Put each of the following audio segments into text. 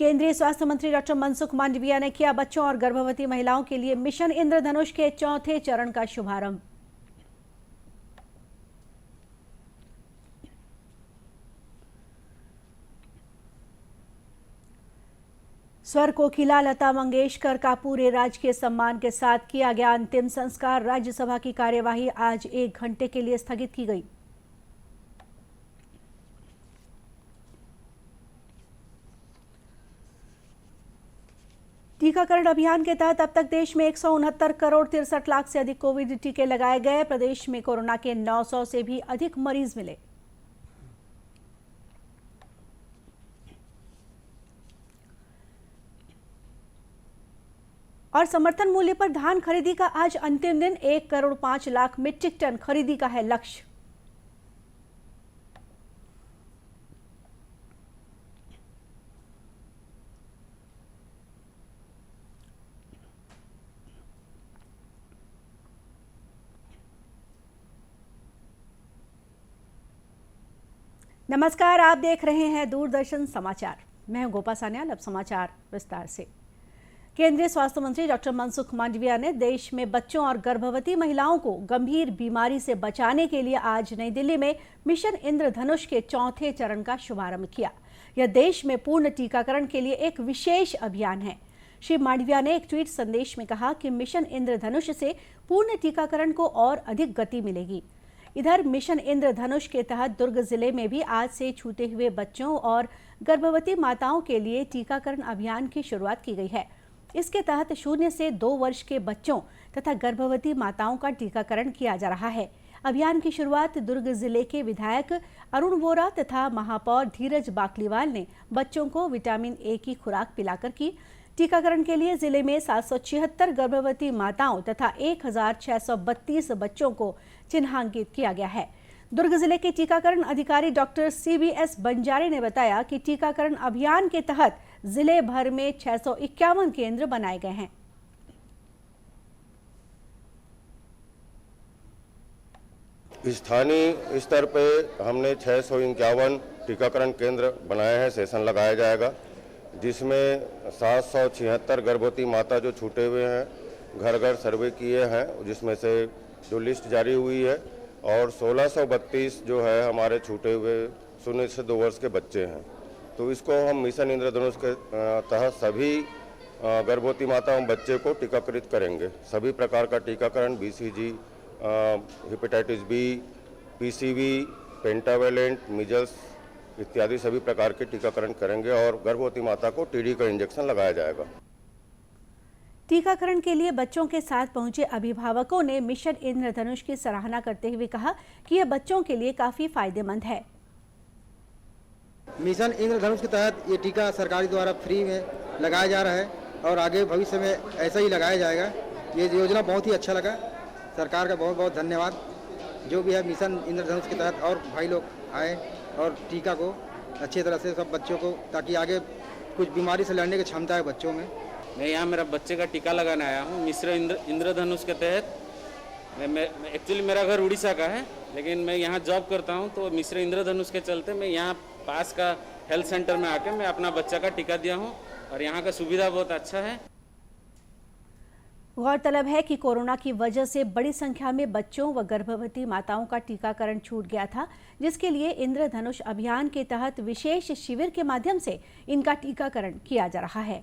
केंद्रीय स्वास्थ्य मंत्री डॉक्टर मनसुख मांडविया ने किया बच्चों और गर्भवती महिलाओं के लिए मिशन इंद्रधनुष के चौथे चरण का शुभारंभ। स्वर कोकिला लता मंगेशकर का पूरे राजकीय सम्मान के साथ किया गया अंतिम संस्कार। राज्यसभा की कार्यवाही आज 1 घंटे के लिए स्थगित की गई। टीकाकरण अभियान के तहत अब तक देश में 169 करोड़ 63 लाख से अधिक कोविड टीके लगाए गए। प्रदेश में कोरोना के 900 से भी अधिक मरीज मिले। और समर्थन मूल्य पर धान खरीदी का आज अंतिम दिन। 1 करोड़ 5 लाख मीट्रिक टन खरीदी का है लक्ष्य। नमस्कार, आप देख रहे हैं दूरदर्शन समाचार। मैं हूं गोपा सान्याल। अब समाचार विस्तार से। केंद्रीय स्वास्थ्य मंत्री डॉक्टर मनसुख मांडविया ने देश में बच्चों और गर्भवती महिलाओं को गंभीर बीमारी से बचाने के लिए आज नई दिल्ली में मिशन इंद्रधनुष के चौथे चरण का शुभारंभ किया। यह देश में पूर्ण टीकाकरण के लिए एक विशेष अभियान है। श्री मांडविया ने एक ट्वीट संदेश में कहा कि मिशन इंद्रधनुष से पूर्ण टीकाकरण को और अधिक गति मिलेगी। इधर मिशन इंद्रधनुष के तहत दुर्ग जिले में भी आज से छूटे हुए बच्चों और गर्भवती माताओं के लिए टीकाकरण अभियान की शुरुआत की गई है। इसके तहत 0 से 2 वर्ष के बच्चों तथा गर्भवती माताओं का टीकाकरण किया जा रहा है। अभियान की शुरुआत दुर्ग जिले के विधायक अरुण वोरा तथा महापौर धीरज बाकलीवाल ने बच्चों को विटामिन ए की खुराक पिलाकर की। टीकाकरण के लिए जिले में 776 गर्भवती माताओं तथा 1632 बच्चों को चिन्हांकित किया गया है। दुर्ग जिले के टीकाकरण अधिकारी डॉक्टर CBS बंजारे ने बताया कि टीकाकरण अभियान के तहत जिले भर में 651 केंद्र बनाए गए हैं। स्थानीय स्तर पे हमने 651 टीकाकरण केंद्र बनाए हैं। सेशन लगाया जाएगा जिसमें 776 गर्भवती माता जो छूटे हुए हैं घर घर सर्वे किए हैं, जिसमें से जो लिस्ट जारी हुई है, और 1632 जो है हमारे छूटे हुए 0 से 2 वर्ष के बच्चे हैं। तो इसको हम मिशन इंद्रधनुष के तहत सभी गर्भवती माता एवं बच्चे को टीकाकरित करेंगे। सभी प्रकार का टीकाकरण BCG, hepatitis B, PCV, pentavalent, measles इत्यादि सभी प्रकार के टीकाकरण करेंगे और गर्भवती माता को TD का इंजेक्शन लगाया जाएगा। टीकाकरण के लिए बच्चों के साथ पहुंचे अभिभावकों ने मिशन इंद्रधनुष की सराहना करते हुए कहा कि यह बच्चों के लिए काफी फायदेमंद है। मिशन इंद्रधनुष के तहत ये टीका सरकार द्वारा फ्री में लगाया जा रहा है और आगे भविष्य में ऐसा ही लगाया जाएगा। ये योजना बहुत ही अच्छा लगा। सरकार का बहुत बहुत धन्यवाद। जो भी है मिशन इंद्रधनुष के तहत और भाई लोग आए और टीका को अच्छी तरह से सब बच्चों को, ताकि आगे कुछ बीमारी से लड़ने की क्षमता है बच्चों में। मैं यहाँ मेरा बच्चे का टीका लगाने आया हूँ मिशन इंद्रधनुष के तहत। मैं एक्चुअली मेरा घर उड़ीसा का है, लेकिन मैं यहाँ जॉब करता हूँ, तो मिशन इंद्रधनुष के चलते मैं यहाँ पास का हेल्थ सेंटर में आके मैं अपना बच्चा का टीका दिया हूँ और यहाँ का सुविधा बहुत अच्छा है। गौरतलब है कि कोरोना की वजह से बड़ी संख्या में बच्चों व गर्भवती माताओं का टीकाकरण छूट गया था, जिसके लिए इंद्रधनुष अभियान के तहत विशेष शिविर के माध्यम से इनका टीकाकरण किया जा रहा है।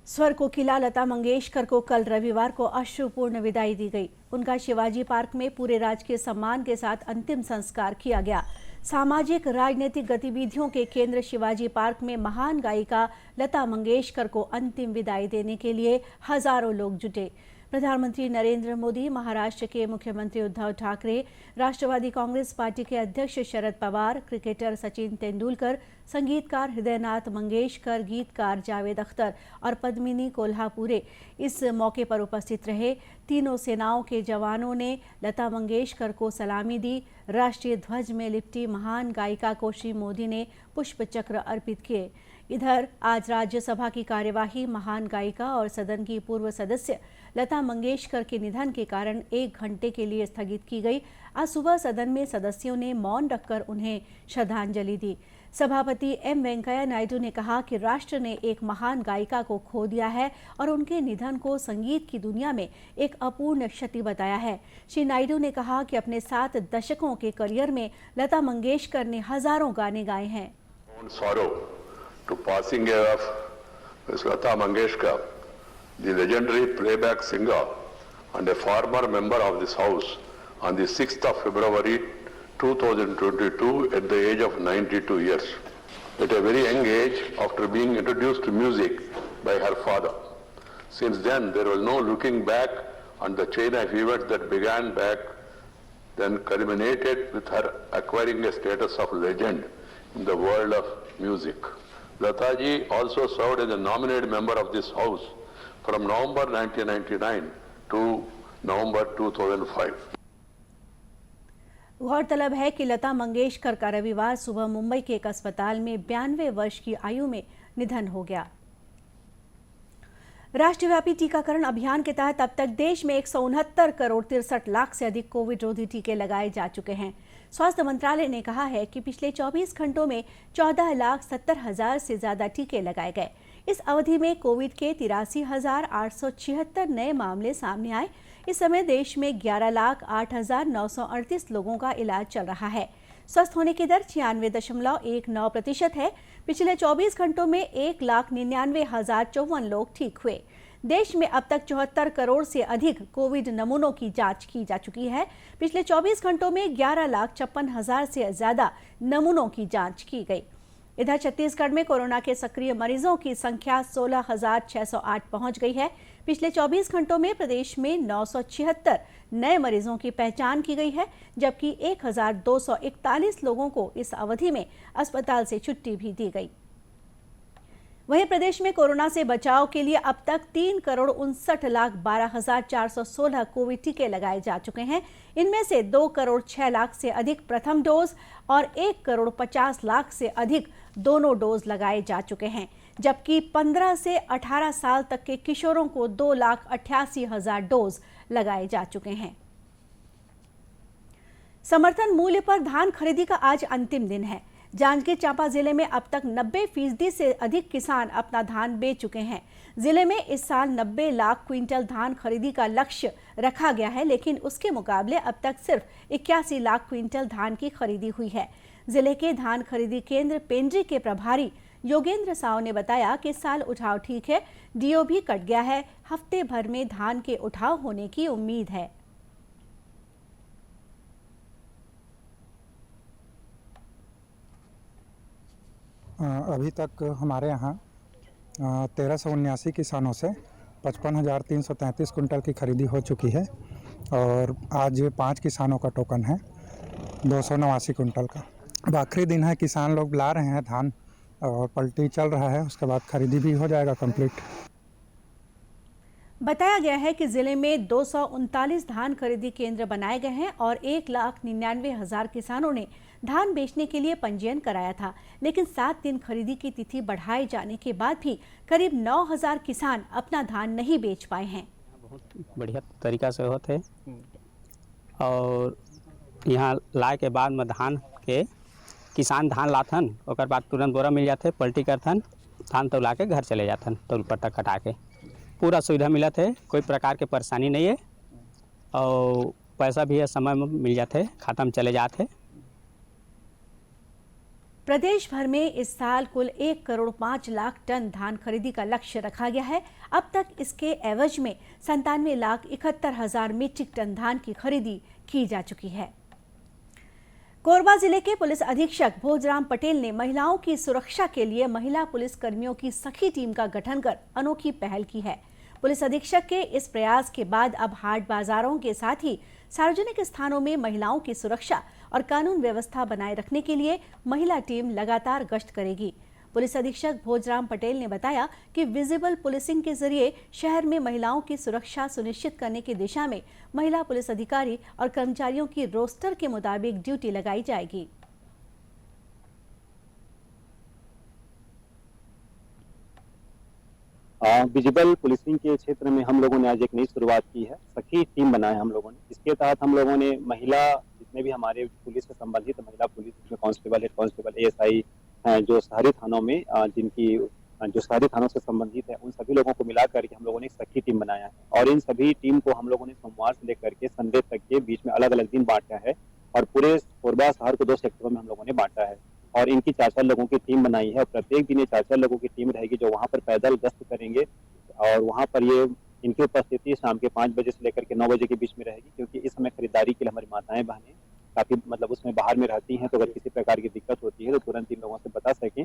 स्वर कोकिला लता मंगेशकर को कल रविवार को अश्रुपूर्ण विदाई दी गई। उनका शिवाजी पार्क में पूरे राजकीय सम्मान के साथ अंतिम संस्कार किया गया। सामाजिक राजनीतिक गतिविधियों के केंद्र शिवाजी पार्क में महान गायिका लता मंगेशकर को अंतिम विदाई देने के लिए हजारों लोग जुटे। प्रधानमंत्री नरेंद्र मोदी, महाराष्ट्र के मुख्यमंत्री उद्धव ठाकरे, राष्ट्रवादी कांग्रेस पार्टी के अध्यक्ष शरद पवार, क्रिकेटर सचिन तेंदुलकर, संगीतकार हृदयनाथ मंगेशकर, गीतकार जावेद अख्तर और पद्मिनी कोल्हापुरे इस मौके पर उपस्थित रहे। तीनों सेनाओं के जवानों ने लता मंगेशकर को सलामी दी। राष्ट्रीय ध्वज में लिपटी महान गायिका को श्री मोदी ने पुष्प चक्र अर्पित किए। इधर आज राज्यसभा की कार्यवाही महान गायिका और सदन की पूर्व सदस्य लता मंगेशकर के निधन के कारण 1 घंटे के लिए स्थगित की गई। आज सुबह सदन में सदस्यों ने मौन रखकर उन्हें श्रद्धांजलि दी। सभापति एम वेंकैया नायडू ने कहा कि राष्ट्र ने एक महान गायिका को खो दिया है और उनके निधन को संगीत की दुनिया में एक अपूर्ण क्षति बताया है। श्री नायडू ने कहा कि अपने 7 दशकों के करियर में लता मंगेशकर ने हजारों गाने गाए हैं। Sorrow to passing away of Ms. Lata Mangeshkar, the legendary playback singer and a former member of this house, on the 6th of February 2022 at the age of 92 years. At a very young age, after being introduced to music by her father. Since then, there was no looking back on the chain of events that began back then culminated with her acquiring a status of legend in the world of music. Lata ji also served as a nominated member of this house from November 1999 to November 2005. गौरतलब है कि लता मंगेशकर का रविवार सुबह मुंबई के एक अस्पताल में 92 वर्ष की आयु में निधन हो गया। राष्ट्रव्यापी टीकाकरण अभियान के तहत अब तक देश में 169 करोड़ 63 लाख से अधिक कोविड रोधी टीके लगाए जा चुके हैं। स्वास्थ्य मंत्रालय ने कहा है कि पिछले 24 घंटों में 14,70,000 से ज्यादा टीके लगाए गए। इस अवधि में कोविड के 83,876 नए मामले सामने आए। इस समय देश में 11,08,938 लोगों का इलाज चल रहा है। स्वस्थ होने की दर 96.19% है। पिछले 24 घंटों में 1,99,054 लोग ठीक हुए। देश में अब तक 74 करोड़ से अधिक कोविड नमूनों की जांच की जा चुकी है। पिछले 24 घंटों में 11,56,000 से ज्यादा नमूनों की जांच की गई। इधर छत्तीसगढ़ में कोरोना के सक्रिय मरीजों की संख्या 16,608 पहुंच गई है। पिछले 24 घंटों में प्रदेश में 976 नए मरीजों की पहचान की गई है, जबकि 1,241 लोगों को इस अवधि में अस्पताल से छुट्टी भी दी गई। वहीं प्रदेश में कोरोना से बचाव के लिए अब तक 3,59,12,416 कोविड टीके लगाए जा चुके हैं। इनमें से 2,06 लाख से अधिक प्रथम डोज और 1,50 लाख से अधिक दोनों डोज लगाए जा चुके हैं, जबकि 15 से 18 साल तक के किशोरों को 2,88,000 डोज लगाए जा चुके हैं। समर्थन मूल्य पर धान खरीदी का आज अंतिम दिन है। जांजगीर चांपा जिले में अब तक 90% से अधिक किसान अपना धान बेच चुके हैं। जिले में इस साल 90 लाख क्विंटल धान खरीदी का लक्ष्य रखा गया है, लेकिन उसके मुकाबले अब तक सिर्फ 81 लाख क्विंटल धान की खरीदी हुई है। जिले के धान खरीदी केंद्र पेंड्री के प्रभारी योगेंद्र साव ने बताया कि इस साल उठाव ठीक है, डीओ भी कट गया है। हफ्ते भर में धान के उठाव होने की उम्मीद है। अभी तक हमारे यहाँ 1379 किसानों से 55,333 कुंटल की खरीदी हो चुकी है और आज 5 किसानों का टोकन है 289 कुंटल का। अब आखिरी दिन है, किसान लोग ला रहे हैं धान और पलटी चल रहा है, उसके बाद खरीदी भी हो जाएगा कंप्लीट। बताया गया है कि जिले में 239 धान खरीदी केंद्र बनाए गए हैं और 1,99,000 किसानों ने धान बेचने के लिए पंजीयन कराया था, लेकिन 7 दिन खरीदी की तिथि बढ़ाए जाने के बाद भी करीब 9,000 किसान अपना धान नहीं बेच पाए हैं। बहुत बढ़िया तरीका से होते और यहाँ लाए के बाद में धान के किसान धान लाथन, ओकर बाद तुरंत बोरा मिल जाते, पलटी करथन, धान तो ला के घर चले जाथन, तौल पट्टा कटा के। पूरा सुविधा मिलत है, कोई प्रकार के परेशानी नहीं है और पैसा भी समय में मिल जाते, खाता में चले जाते। प्रदेश भर में इस साल कुल 1,05 लाख टन धान खरीदी का लक्ष्य रखा गया है। अब तक इसके एवज में 97,71,000 मीट्रिक टन धान की खरीदी की जा चुकी है। कोरबा जिले के पुलिस अधीक्षक भोजराम पटेल ने महिलाओं की सुरक्षा के लिए महिला पुलिस कर्मियों की सखी टीम का गठन कर अनोखी पहल की है। पुलिस अधीक्षक के इस प्रयास के बाद अब हाट बाजारों के साथ ही सार्वजनिक स्थानों में महिलाओं की सुरक्षा और कानून व्यवस्था बनाए रखने के लिए महिला टीम लगातार गश्त करेगी। पुलिस अधीक्षक भोजराम पटेल ने बताया कि विजिबल पुलिसिंग के जरिए शहर में महिलाओं की सुरक्षा सुनिश्चित करने की दिशा में महिला पुलिस अधिकारी और कर्मचारियों की रोस्टर के मुताबिक ड्यूटी लगाई जाएगी। विजिबल पुलिसिंग के क्षेत्र में हम लोगों ने आज एक नई शुरुआत की है। सखी टीम बनाए हम लोगों ने। इसके तहत हम लोगों ने महिला जितने भी हमारे पुलिस से संबंधित महिला पुलिस में कांस्टेबल, हेड कांस्टेबल, एएसआई, जो शहरी थानों में जिनकी जो शहरी थानों से संबंधित है, उन सभी लोगों को मिला करके हम लोगों ने एक सखी टीम बनाया है और इन सभी टीम को हम लोगों ने सोमवार से लेकर के संडे तक के बीच में अलग अलग दिन बांटा है और पूरे कोरबा शहर को 2 सेक्टरों में हम लोगों ने बांटा है और इनकी 4-4 लोगों की टीम बनाई है और प्रत्येक दिन ये 4-4 लोगों की टीम रहेगी जो वहाँ पर पैदल गश्त करेंगे और वहाँ पर ये इनकी उपस्थिति शाम के 5 बजे से लेकर के 9 बजे के बीच में रहेगी, क्योंकि इस समय खरीदारी के लिए हमारी माताएं बहनें काफी उसमें बाहर में रहती हैं, तो अगर किसी प्रकार की दिक्कत होती है तो तुरंत इन लोगों से बता सकें।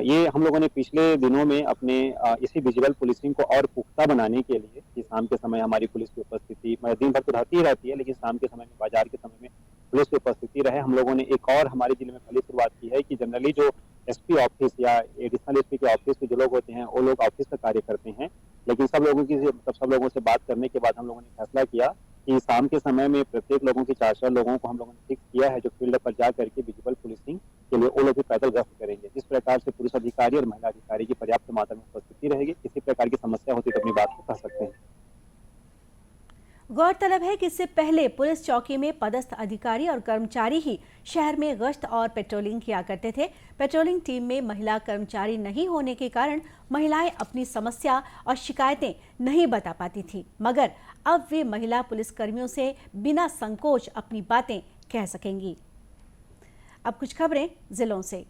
ये हम लोगों ने पिछले दिनों में अपने इसी विजुअल पुलिसिंग को और पुख्ता बनाने के लिए कि शाम के समय हमारी पुलिस की उपस्थिति दिन भर तो रहती है, लेकिन शाम के समय में बाजार के समय में पुलिस की उपस्थिति रहे। हम लोगों ने एक और हमारे जिले में पहली शुरुआत की है कि जनरली जो एसपी ऑफिस या एडिशनल एसपी के ऑफिस के जो लोग होते हैं वो लोग ऑफिस का कार्य करते हैं, लेकिन सब लोगों से बात करने के बाद हम लोगों ने फैसला किया कि शाम के समय में प्रत्येक लोगों की 4-4 लोगों को हम लोगों ने फिक्स किया है जो फील्ड पर जा करके विजुअल पुलिसिंग के लिए वो लोग भी पैदल गश्त करेंगे। इस प्रकार से पुरुष अधिकारी और महिला अधिकारी की पर्याप्त मात्रा में उपस्थिति रहेगी। किसी प्रकार की समस्या होती तो अपनी बात को कह सकते हैं। गौरतलब है कि इससे पहले पुलिस चौकी में पदस्थ अधिकारी और कर्मचारी ही शहर में गश्त और पेट्रोलिंग किया करते थे। पेट्रोलिंग टीम में महिला कर्मचारी नहीं होने के कारण महिलाएं अपनी समस्या और शिकायतें नहीं बता पाती थीं, मगर अब वे महिला पुलिसकर्मियों से बिना संकोच अपनी बातें कह सकेंगी। अब कुछ खबरें जिलों से।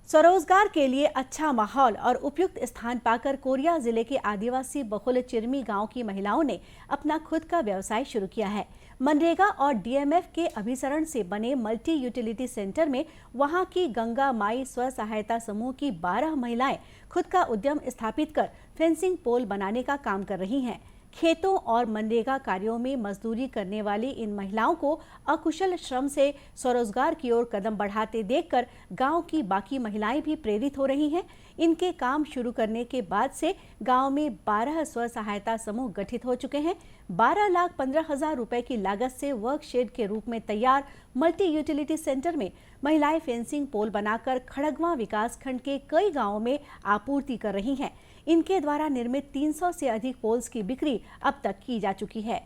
स्वरोजगार के लिए अच्छा माहौल और उपयुक्त स्थान पाकर कोरिया जिले के आदिवासी बहुल चिरमी गांव की महिलाओं ने अपना खुद का व्यवसाय शुरू किया है। मनरेगा और डीएमएफ के अभिसरण से बने मल्टी यूटिलिटी सेंटर में वहां की गंगा माई स्व सहायता समूह की 12 महिलाएं खुद का उद्यम स्थापित कर फेंसिंग पोल बनाने का काम कर रही हैं। खेतों और मनरेगा कार्यों में मजदूरी करने वाली इन महिलाओं को अकुशल श्रम से स्वरोजगार की ओर कदम बढ़ाते देखकर गांव की बाकी महिलाएं भी प्रेरित हो रही हैं। इनके काम शुरू करने के बाद से गांव में 12 स्व सहायता समूह गठित हो चुके हैं। 12,15,000 रुपए की लागत से वर्कशेड के रूप में तैयार मल्टी यूटिलिटी सेंटर में महिलाएं फेंसिंग पोल बनाकर खड़गवां विकासखंड के कई गांवों में आपूर्ति कर रही हैं। इनके द्वारा निर्मित 300 से अधिक पोल्स की बिक्री अब तक की जा चुकी है।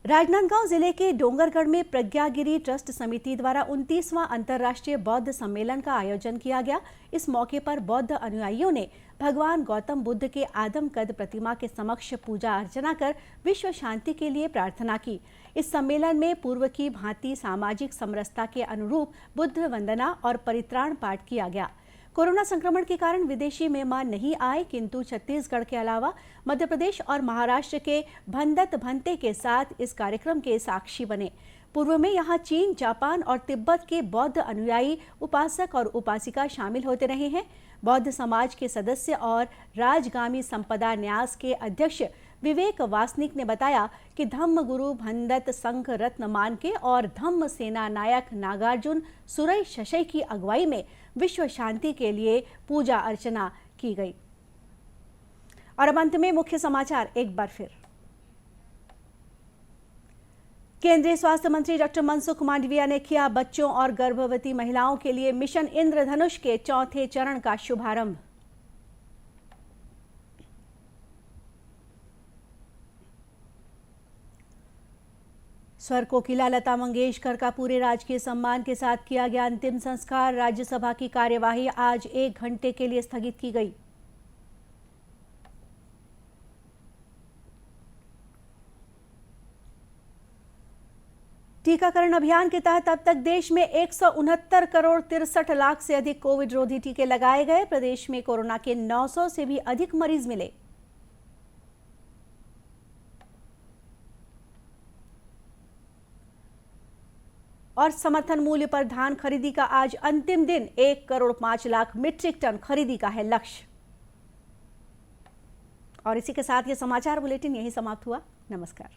राजनांदगांव जिले के डोंगरगढ़ में प्रज्ञागिरी ट्रस्ट समिति द्वारा 29वां अंतर्राष्ट्रीय बौद्ध सम्मेलन का आयोजन किया गया। इस मौके पर बौद्ध अनुयायियों ने भगवान गौतम बुद्ध के आदमकद प्रतिमा के समक्ष पूजा अर्चना कर विश्व शांति के लिए प्रार्थना की। इस सम्मेलन में पूर्व की भांति सामाजिक समरसता के अनुरूप बुद्ध वंदना और परित्राण पाठ किया गया। कोरोना संक्रमण के कारण विदेशी मेहमान नहीं आए, किंतु छत्तीसगढ़ के अलावा मध्य प्रदेश और महाराष्ट्र के भंदत भंते के साथ इस कार्यक्रम के साक्षी बने। पूर्व में यहां चीन, जापान और तिब्बत के बौद्ध अनुयायी, उपासक और उपासिका शामिल होते रहे हैं। बौद्ध समाज के सदस्य और राजगामी संपदा न्यास के अध्यक्ष विवेक वासनिक ने बताया कि धम्म गुरु भंदत संघ रत्न मानके और धम्म सेना नायक नागार्जुन सुरई शशई की अगुवाई में विश्व शांति के लिए पूजा अर्चना की गई। और अब अंत में मुख्य समाचार एक बार फिर। केंद्रीय स्वास्थ्य मंत्री डॉक्टर मनसुख मांडविया ने किया बच्चों और गर्भवती महिलाओं के लिए मिशन इंद्रधनुष के 4थे चरण का शुभारंभ। स्वर कोकिला लता मंगेशकर का पूरे राजकीय सम्मान के साथ किया गया अंतिम संस्कार। राज्यसभा की कार्यवाही आज 1 घंटे के लिए स्थगित की गई। टीकाकरण अभियान के तहत अब तक देश में 169 करोड़ 63 लाख से अधिक कोविड रोधी टीके लगाए गए। प्रदेश में कोरोना के 900 से भी अधिक मरीज मिले। और समर्थन मूल्य पर धान खरीदी का आज अंतिम दिन 1 करोड़ 5 लाख मीट्रिक टन खरीदी का है लक्ष्य। और इसी के साथ ये समाचार बुलेटिन यही समाप्त हुआ। नमस्कार।